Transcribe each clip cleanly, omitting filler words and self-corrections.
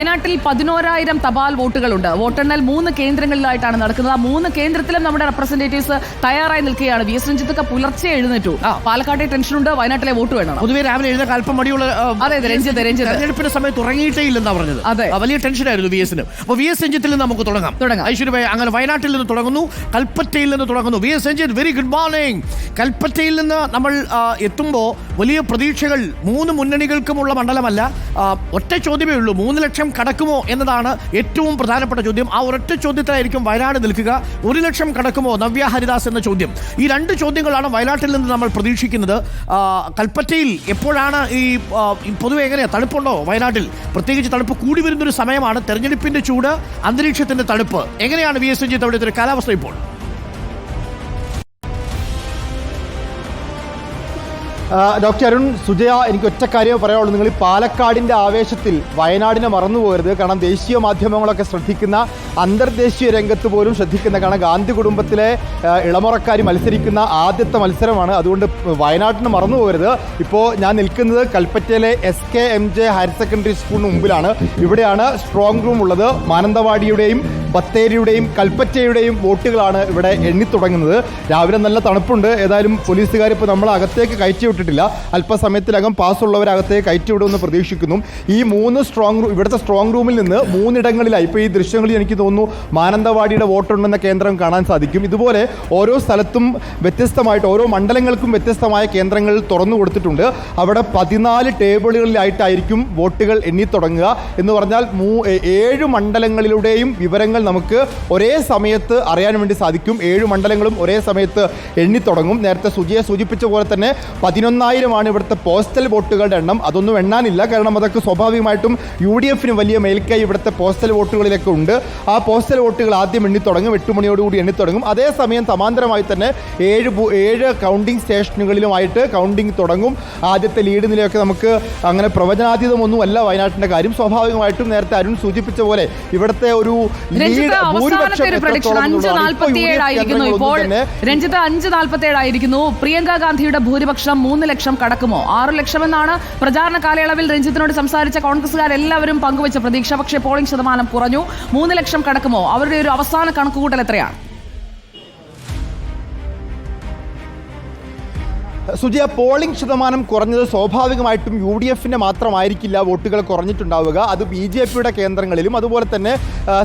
വയനാട്ടിൽ 11,000 തപാൽ വോട്ടുകളുണ്ട്. വോട്ടെണ്ണൽ 3 കേന്ദ്രങ്ങളിലായിട്ടാണ് നടക്കുന്നത്. ആ 3 കേന്ദ്രത്തിലും നമ്മുടെ റെപ്രസെന്റേറ്റീവ്സ് തയ്യാറായി നിൽക്കുകയാണ്. വി എസ് രഞ്ജിത്തൊക്കെ പുലർച്ചെ എഴുന്നേറ്റു. പാലക്കാട്ടെ ടെൻഷനുണ്ട്, വയനാട്ടിലെ വോട്ട് വേണം. പൊതുവെ രാവിലെ എഴുന്ന അല്പം മടിയുള്ള തെരഞ്ഞെടുപ്പിന്റെ സമയത്ത് ഉറങ്ങിയിട്ടേ ഇല്ലെന്നാ പറഞ്ഞത്. അതെ, വലിയ ടെൻഷനായിരുന്നു വി എസിന്. അപ്പോൾ വി എസ് രഞ്ജിത്തിൽ നിന്ന് നമുക്ക് തുടങ്ങാം. ഐശ്വര്യ, അങ്ങനെ വയനാട്ടിൽ നിന്ന് തുടങ്ങുന്നു, കൽപ്പറ്റയിൽ നിന്ന് തുടങ്ങുന്നു. V S Ranjith, very good morning. കൽപ്പറ്റയിൽ നിന്ന് നമ്മൾ എത്തുമ്പോൾ വലിയ പ്രതീക്ഷകൾ 3 മുന്നണികൾക്കുമുള്ള മണ്ഡലമല്ല. ഒറ്റ ചോദ്യമേ ഉള്ളൂ, 3 ലക്ഷം കടക്കുമോ എന്നതാണ് ഏറ്റവും പ്രധാനപ്പെട്ട ചോദ്യം. ആ ഒരൊറ്റ ചോദ്യത്തിലായിരിക്കും വയനാട് നിൽക്കുക. 1 ലക്ഷം കടക്കുമോ നവ്യ ഹരിദാസ് എന്ന ചോദ്യം. ഈ 2 ചോദ്യങ്ങളാണ് വയനാട്ടിൽ നിന്ന് നമ്മൾ പ്രതീക്ഷിക്കുന്നത്. കൽപ്പറ്റയിൽ എപ്പോഴാണ് പൊതുവെ എങ്ങനെയാണ്, തണുപ്പുണ്ടോ വയനാട്ടിൽ? പ്രത്യേകിച്ച് തണുപ്പ് കൂടി വരുന്നൊരു സമയമാണ്. തെരഞ്ഞെടുപ്പിന്റെ ചൂട്, അന്തരീക്ഷത്തിന്റെ തണുപ്പ്. എങ്ങനെയാണ് വി എസ് രഞ്ജിത്ത് അവിടുത്തെ കാലാവസ്ഥ ഇപ്പോൾ? ഡോക്ടർ അരുൺ, സുജയ, എനിക്ക് ഒറ്റ കാര്യം പറയാനുള്ളൂ. നിങ്ങൾ ഈ പാലക്കാടിൻ്റെ ആവേശത്തിൽ വയനാടിനെ മറന്നുപോകരുത്. കാരണം ദേശീയ മാധ്യമങ്ങളൊക്കെ ശ്രദ്ധിക്കുന്ന, അന്തർദേശീയ രംഗത്ത് പോലും ശ്രദ്ധിക്കുന്ന, കാരണം ഗാന്ധി കുടുംബത്തിലെ ഇളമുറക്കാരി മത്സരിക്കുന്ന ആദ്യത്തെ മത്സരമാണ്. അതുകൊണ്ട് വയനാട്ടിന് മറന്നുപോകരുത്. ഇപ്പോൾ ഞാൻ നിൽക്കുന്നത് കൽപ്പറ്റയിലെ SKMJ ഹയർ സെക്കൻഡറി സ്കൂളിന് മുമ്പിലാണ്. ഇവിടെയാണ് സ്ട്രോങ് റൂം ഉള്ളത്. മാനന്തവാടിയുടെയും ബത്തേരിയുടെയും കൽപ്പറ്റയുടെയും വോട്ടുകളാണ് ഇവിടെ എണ്ണിത്തുടങ്ങുന്നത്. രാവിലെ നല്ല തണുപ്പുണ്ട്. ഏതായാലും പോലീസുകാർ ഇപ്പോൾ നമ്മളെ അകത്തേക്ക് കയറ്റി വിട്ടിട്ടില്ല. അല്പസമയത്തിനകം പാസ്സുള്ളവർ അകത്തേക്ക് കയറ്റി വിടുമെന്ന് പ്രതീക്ഷിക്കുന്നു. ഈ 3 ഇവിടുത്തെ സ്ട്രോങ് റൂമിൽ നിന്ന് 3 ഇടങ്ങളിലായി, ഇപ്പോൾ ഈ ദൃശ്യങ്ങളിൽ എനിക്ക് തോന്നുന്നു മാനന്തവാടിയുടെ വോട്ടെണ്ണുന്ന കേന്ദ്രം കാണാൻ സാധിക്കും. ഇതുപോലെ ഓരോ സ്ഥലത്തും വ്യത്യസ്തമായിട്ട്, ഓരോ മണ്ഡലങ്ങൾക്കും വ്യത്യസ്തമായ കേന്ദ്രങ്ങൾ തുറന്നു കൊടുത്തിട്ടുണ്ട്. അവിടെ 14 ടേബിളുകളിലായിട്ടായിരിക്കും വോട്ടുകൾ എണ്ണിത്തുടങ്ങുക. എന്ന് പറഞ്ഞാൽ 7 മണ്ഡലങ്ങളിലൂടെയും വിവരങ്ങൾ നമുക്ക് ഒരേ സമയത്ത് അറിയാൻ വേണ്ടി സാധിക്കും. 7 മണ്ഡലങ്ങളും ഒരേ സമയത്ത് എണ്ണിത്തുടങ്ങും. നേരത്തെ സുജിയെ സൂചിപ്പിച്ച പോലെ തന്നെ 11,000 ഇവിടുത്തെ പോസ്റ്റൽ വോട്ടുകളുടെ എണ്ണം. അതൊന്നും എണ്ണാനില്ല, കാരണം അതൊക്കെ സ്വാഭാവികമായിട്ടും UDF വലിയ മേൽക്കൈ ഇവിടുത്തെ പോസ്റ്റൽ വോട്ടുകളിലൊക്കെ ഉണ്ട്. ആ പോസ്റ്റൽ വോട്ടുകൾ ആദ്യം എണ്ണിത്തുടങ്ങും, 8 മണിയോടുകൂടി എണ്ണിത്തുടങ്ങും. അതേസമയം സമാന്തരമായി തന്നെ 7 കൗണ്ടിംഗ് സ്റ്റേഷനുകളിലുമായിട്ട് കൗണ്ടിംഗ് തുടങ്ങും. ആദ്യത്തെ ലീഡ് നിലയൊക്കെ നമുക്ക് അങ്ങനെ പ്രവചനാതീതമൊന്നുമല്ല വയനാട്ടിൻ്റെ കാര്യം. സ്വാഭാവികമായിട്ടും നേരത്തെ അരുൺ സൂചിപ്പിച്ച പോലെ ഇവിടുത്തെ ഒരു രഞ്ജിത്ത് 5:47 ആയിരിക്കുന്നു. പ്രിയങ്ക ഗാന്ധിയുടെ ഭൂരിപക്ഷം 3 ലക്ഷം കടക്കുമോ? 6 ലക്ഷം എന്നാണ് പ്രചാരണ കാലയളവിൽ രഞ്ജിത്തിനോട് സംസാരിച്ച കോൺഗ്രസുകാരെല്ലാവരും പങ്കുവച്ച പ്രതീക്ഷ. പക്ഷേ പോളിംഗ് ശതമാനം കുറഞ്ഞു. 3 ലക്ഷം കടക്കുമോ? അവരുടെ ഒരു അവസാന കണക്കുകൂട്ടൽ എത്രയാണ്? സുജിയ, പോളിംഗ് ശതമാനം കുറഞ്ഞത് സ്വാഭാവികമായിട്ടും UDF മാത്രമായിരിക്കില്ല വോട്ടുകൾ കുറഞ്ഞിട്ടുണ്ടാവുക. അത് BJPയുടെ കേന്ദ്രങ്ങളിലും അതുപോലെ തന്നെ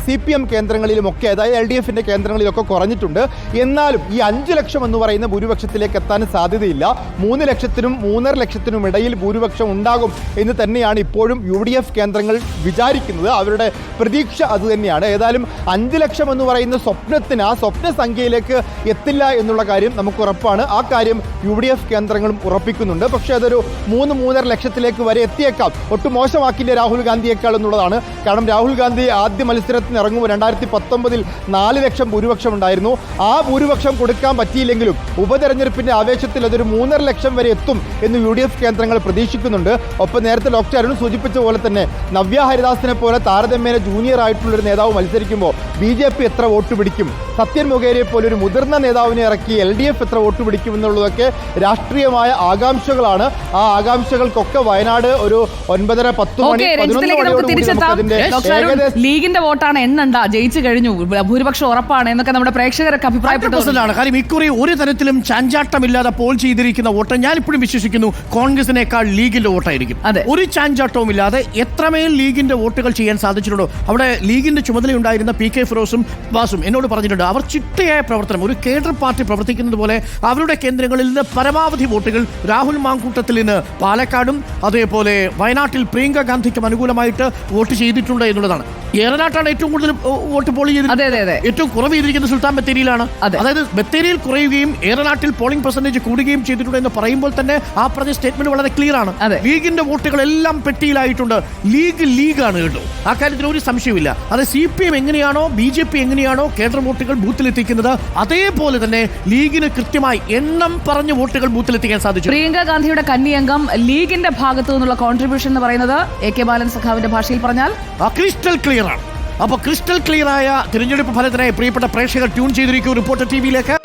CPM കേന്ദ്രങ്ങളിലുമൊക്കെ, അതായത് LDF കേന്ദ്രങ്ങളിലൊക്കെ കുറഞ്ഞിട്ടുണ്ട്. എന്നാലും ഈ 5 ലക്ഷം എന്ന് പറയുന്ന ഭൂരിപക്ഷത്തിലേക്ക് എത്താൻ സാധ്യതയില്ല. 3 ലക്ഷത്തിനും 3.5 ലക്ഷത്തിനും ഇടയിൽ ഭൂരിപക്ഷം ഉണ്ടാകും എന്ന് തന്നെയാണ് ഇപ്പോഴും UDF കേന്ദ്രങ്ങൾ വിചാരിക്കുന്നത്. അവരുടെ പ്രതീക്ഷ അതുതന്നെയാണ്. ഏതായാലും 5 ലക്ഷം എന്ന് പറയുന്ന സ്വപ്നത്തിന്, ആ സ്വപ്ന സംഖ്യയിലേക്ക് എത്തില്ല എന്നുള്ള കാര്യം നമുക്ക് ഉറപ്പാണ്. ആ കാര്യം UDF കേന്ദ്രങ്ങളും ഉറപ്പിക്കുന്നുണ്ട്. പക്ഷേ അതൊരു 3-3.5 ലക്ഷത്തിലേക്ക് വരെ എത്തിയേക്കാം. ഒട്ടും മോശമാക്കില്ല രാഹുൽ ഗാന്ധിയേക്കാൾ എന്നുള്ളതാണ്. കാരണം രാഹുൽ ഗാന്ധി ആദ്യ മത്സരത്തിന് ഇറങ്ങുമ്പോൾ 2019 4 ലക്ഷം ഭൂരിപക്ഷം ഉണ്ടായിരുന്നു. ആ ഭൂരിപക്ഷം കൊടുക്കാൻ പറ്റിയില്ലെങ്കിലും ഉപതെരഞ്ഞെടുപ്പിന്റെ ആവേശത്തിൽ അതൊരു 3.5 ലക്ഷം വരെ എത്തും എന്ന് UDF കേന്ദ്രങ്ങൾ പ്രതീക്ഷിക്കുന്നുണ്ട്. ഒപ്പം നേരത്തെ ഡോക്ടർ അരുൺ സൂചിപ്പിച്ച പോലെ തന്നെ നവ്യ ഹരിദാസിനെ പോലെ താരതമ്യേന ജൂനിയർ ആയിട്ടുള്ളൊരു നേതാവ് മത്സരിക്കുമ്പോൾ BJP എത്ര വോട്ട് പിടിക്കും, സത്യൻ മൊഗേരിയെ പോലെ ഒരു മുതിർന്ന നേതാവിനെ ഇറക്കി LDF എത്ര വോട്ട് പിടിക്കും എന്നുള്ളതൊക്കെ രാഷ്ട്രീയമായ ആകാംക്ഷകളാണ്. ആ ആകാംക്ഷകൾക്കൊക്കെ വയനാട് ഒരു 9:30-10 മണി ലീഗിന്റെ വോട്ടാണ് എണ്ണണ്ട, ജയിച്ചു കഴിഞ്ഞു, ഭൂരിപക്ഷം ഉറപ്പാണ് എന്നൊക്കെ നമ്മുടെ പ്രേക്ഷകരൊക്കെ അഭിപ്രായപ്പെട്ടു. കാര്യം ഇക്കുറി ഒരു തരത്തിലും ചാഞ്ചാട്ടമില്ലാതെ പോൾ ചെയ്തിരിക്കുന്ന വോട്ട് ഞാൻ ഇപ്പോഴും വിശ്വസിക്കുന്നു കോൺഗ്രസിനേക്കാൾ ലീഗിന്റെ വോട്ടായിരിക്കും. ഒരു ചാഞ്ചാട്ടവും ഇല്ലാതെ എത്രമേൽ ലീഗിന്റെ വോട്ടുകൾ ചെയ്യാൻ സാധിച്ചിട്ടുണ്ടോ. അവിടെ ലീഗിന്റെ ചുമതലയുണ്ടായിരുന്ന PK ഫിറോസും വാസും എന്നോട് പറഞ്ഞിട്ടുണ്ട്, അവർ ചിട്ടയായ പ്രവർത്തനം, ഒരു കേഡർ പാർട്ടി പ്രവർത്തിക്കുന്നത് പോലെ അവരുടെ കേന്ദ്രങ്ങളിൽ നിന്ന് പരമാവധി വോട്ടുകൾ രാഹുൽ മാങ്കൂട്ടത്തിൽ നിന്ന് പാലക്കാടും അതേപോലെ വയനാട്ടിൽ പ്രിയങ്ക ഗാന്ധിക്കും അനുകൂലമായിട്ട് വോട്ട് ചെയ്തിട്ടുണ്ട് എന്നുള്ളതാണ്. ഏറനാട്ടാണ് ഏറ്റവും കൂടുതൽ വോട്ട് പോൾ ചെയ്തത്. ഏറ്റവും കുറവ് ചെയ്തിരിക്കുന്നത് സുൽത്താൻ ബത്തേരിയിലാണ്. അതായത് ബത്തേരിയിൽ കുറയുകയും ഏറനാട്ടിൽ പോളിംഗ് പെർസെന്റേജ് കൂടുകയും ചെയ്തിട്ടുണ്ട് എന്ന് പറയുമ്പോൾ തന്നെ ആ പറഞ്ഞ സ്റ്റേറ്റ്മെന്റ് വളരെ ക്ലിയർ ആണ്. ലീഗിന്റെ വോട്ടുകളെല്ലാം പെട്ടിയിലായിട്ടുണ്ട്. ലീഗാണ് കേട്ടോ, ആ കാര്യത്തിൽ ഒരു സംശയമില്ല. അത് CPM എങ്ങനെയാണോ BJP എങ്ങനെയാണോ കേഡർ വോട്ടുകൾ ബൂത്തിലെത്തിക്കുന്നത്, അതേപോലെ തന്നെ ലീഗിന് കൃത്യമായി എണ്ണം പറഞ്ഞ വോട്ടുകൾ ബൂത്തിലെത്തിക്കാൻ സാധിച്ചു. പ്രിയങ്ക ഗാന്ധിയുടെ കന്നിയംഗം ലീഗിന്റെ ഭാഗത്തു നിന്നുള്ള കോൺട്രിബ്യൂഷൻ എന്ന് പറയുന്നത് AK ബാലൻ സഖാവിന്റെ ഭാഷയിൽ പറഞ്ഞാൽ ക്രിസ്റ്റൽ ക്ലിയർ ആണ്. അപ്പോൾ ക്രിസ്റ്റൽ ക്ലിയർ ആയ തിരഞ്ഞെടുപ്പ് ഫലത്തിനായി പ്രിയപ്പെട്ട പ്രേക്ഷകർ ട്യൂൺ ചെയ്തിരിക്കും റിപ്പോർട്ടർ TVയിലേക്ക്.